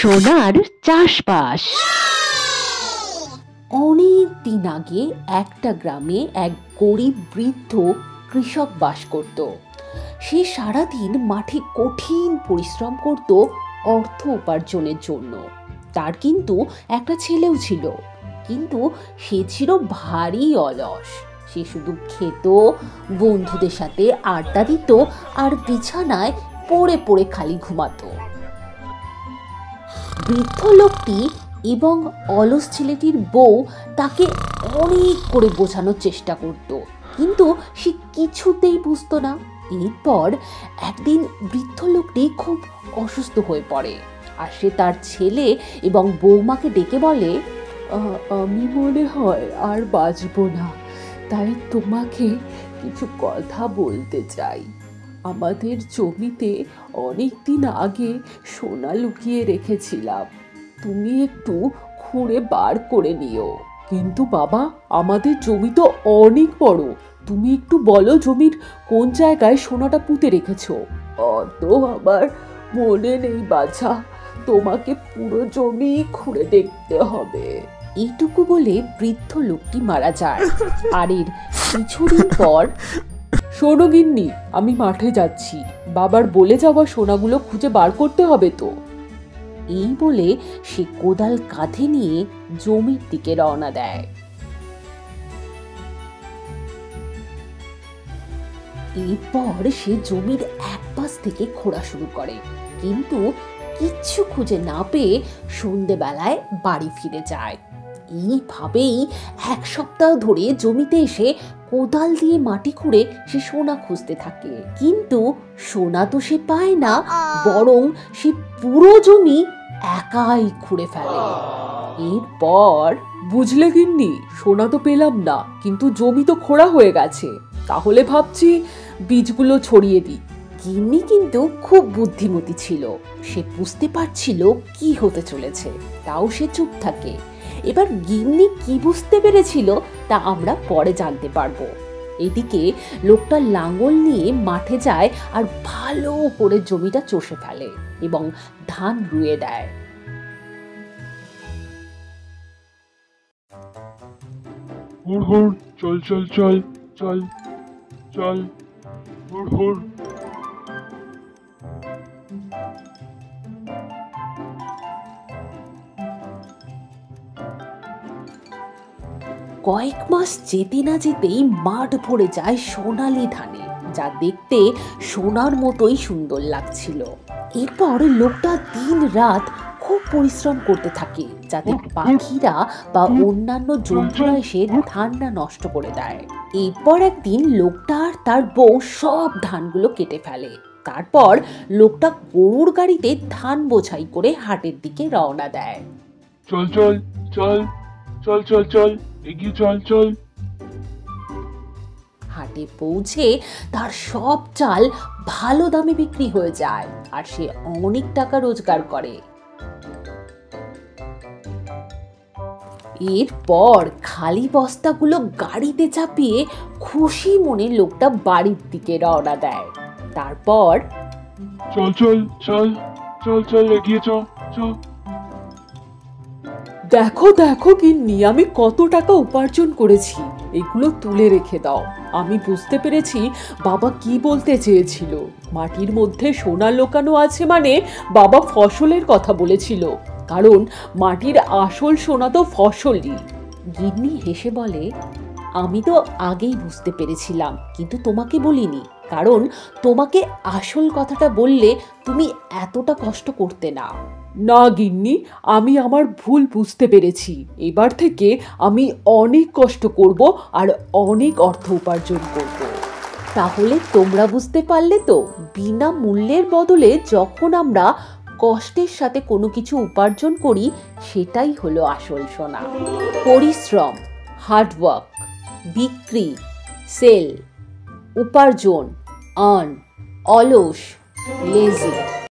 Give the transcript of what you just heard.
সোনার চাষবাস। অনেক দিন আগে একটা গ্রামে এক গরিব বৃদ্ধ কৃষক বাস করত। সে সারাদিন মাঠে কঠিন পরিশ্রম করত অর্থ উপার্জনের জন্য। তার কিন্তু একটা ছেলেও ছিল, কিন্তু সে ছিল ভারী অলস। সে শুধু খেত, বন্ধুদের সাথে আড্ডা দিত আর বিছানায় পড়ে পড়ে খালি ঘুমাতো। বৃদ্ধ লোকটি এবং অলস ছেলেটির বউ তাকে অনেক করে বোঝানোর চেষ্টা করত, কিন্তু সে কিছুতেই বুঝতো না। এরপর একদিন বৃদ্ধ লোকটি খুব অসুস্থ হয়ে পড়ে আর সে তার ছেলে এবং বৌমাকে ডেকে বলে, আমি মনে হয় আর বাঁচবো না, তাই তোমাকে কিছু কথা বলতে চাই। আমাদের জমিতে অনেক দিন আগে সোনা লুকিয়ে রেখেছিলাম, তুমি একটু খুঁড়ে বার করে নিও। কিন্তু বাবা, আমাদের জমি তো অনেক বড়, তুমি একটু বলো জমির কোন জায়গায় সোনাটা পুঁতে রেখেছো। অত আমার মনে নেই বাছা, তোমাকে পুরো জমি খুঁড়ে দেখতে হবে। এইটুকু বলে বৃদ্ধ লোকটি মারা যায়। আর এর কিছুদিন পর, শোনো গিন্নি, আমি মাঠে যাচ্ছি, বাবার বলে যাওয়া সোনাগুলো খুঁজে বার করতে হবে তো। এই বলে সে কোদাল কাঁধে নিয়ে জমির দিকে রওনা দেয়। এরপর সে জমির এক পাশ থেকে খোঁড়া শুরু করে, কিন্তু কিচ্ছু খুঁজে না পেয়ে সন্ধেবেলায় বাড়ি ফিরে যায়। এইভাবেই এক সপ্তাহ ধরে জমিতে এসে কোদাল দিয়ে মাটি খুঁড়ে সে সোনা খুঁজতে থাকে, কিন্তু সোনা তো সে পায় না, বরং সে পুরো জমি একাই খুঁড়ে ফেলে। এরপর, বুঝলে গিন্নি, সোনা তো পেলাম না, কিন্তু জমি তো খোঁড়া হয়ে গেছে, তাহলে ভাবছি বীজগুলো ছড়িয়ে দিই। গিন্নি কিন্তু খুব বুদ্ধিমতী ছিল, সে বুঝতে পারছিল কি হতে চলেছে, তাও সে চুপ থাকে। এবার গিন্নি কি বুঝতে পেরেছিল তা আমরা পরে জানতে পারবো। এদিকে লোকটা লাঙল নিয়ে মাঠে যায় আর ভালো করে জমিটা চষে ফেলে এবং ধান রুয়ে দেয়। হুড় হুড়, চল চল চল চল চল, হুড় হুড়। কয়েক মাস যেতে না যেতেই মাঠ ভরে যায় সোনালি ধানে, যা দেখতে সোনার মতোই সুন্দর লাগছিল। এরপর লোকটা দিন রাত খুব পরিশ্রম করতে থাকে, যাতে পাখিরা বা অন্যান্য জন্তুরা এসে ধানটা নষ্ট করে দেয়। এরপর একদিন লোকটা আর তার বউ সব ধানগুলো কেটে ফেলে। তারপর লোকটা গরুর গাড়িতে ধান বোঝাই করে হাটের দিকে রওনা দেয়। চল চল চল চল চল চল, এগিয়ে চল চল। হাটে পৌঁছে তার সব চাল ভালো দামে বিক্রি হয়ে যায় আর সে অনেক টাকা রোজগার করে। এরপর খালি বস্তাগুলো গাড়িতে চাপিয়ে খুশি মনে লোকটা বাড়ির দিকে রওনা দেয়। তারপর, চল চল চল চল চল, এগিয়ে চল চল। দেখো দেখো গিন্নি, আমি কত টাকা উপার্জন করেছি, এগুলো তুলে রেখে দাও। আমি বুঝতে পেরেছি বাবা কি বলতে চেয়েছিল। মাটির মধ্যে সোনা লুকানো আছে মানে বাবা ফসলের কথা বলেছিল, কারণ মাটির আসল সোনা তো ফসলই। গিন্নি হেসে বলে, আমি তো আগেই বুঝতে পেরেছিলাম, কিন্তু তোমাকে বলিনি, কারণ তোমাকে আসল কথাটা বললে তুমি এতটা কষ্ট করতে না। না গিন্নি, আমি আমার ভুল বুঝতে পেরেছি, এবার থেকে আমি অনেক কষ্ট করব আর অনেক অর্থ উপার্জন করব। তাহলে তোমরা বুঝতে পারলে তো, বিনা মূল্যের বদলে যখন আমরা কষ্টের সাথে কোনো কিছু উপার্জন করি, সেটাই হলো আসল সোনা। পরিশ্রম, হার্ডওয়ার্ক, বিক্রি, সেল, উপার্জন, আর্ন, অলস, লেজি।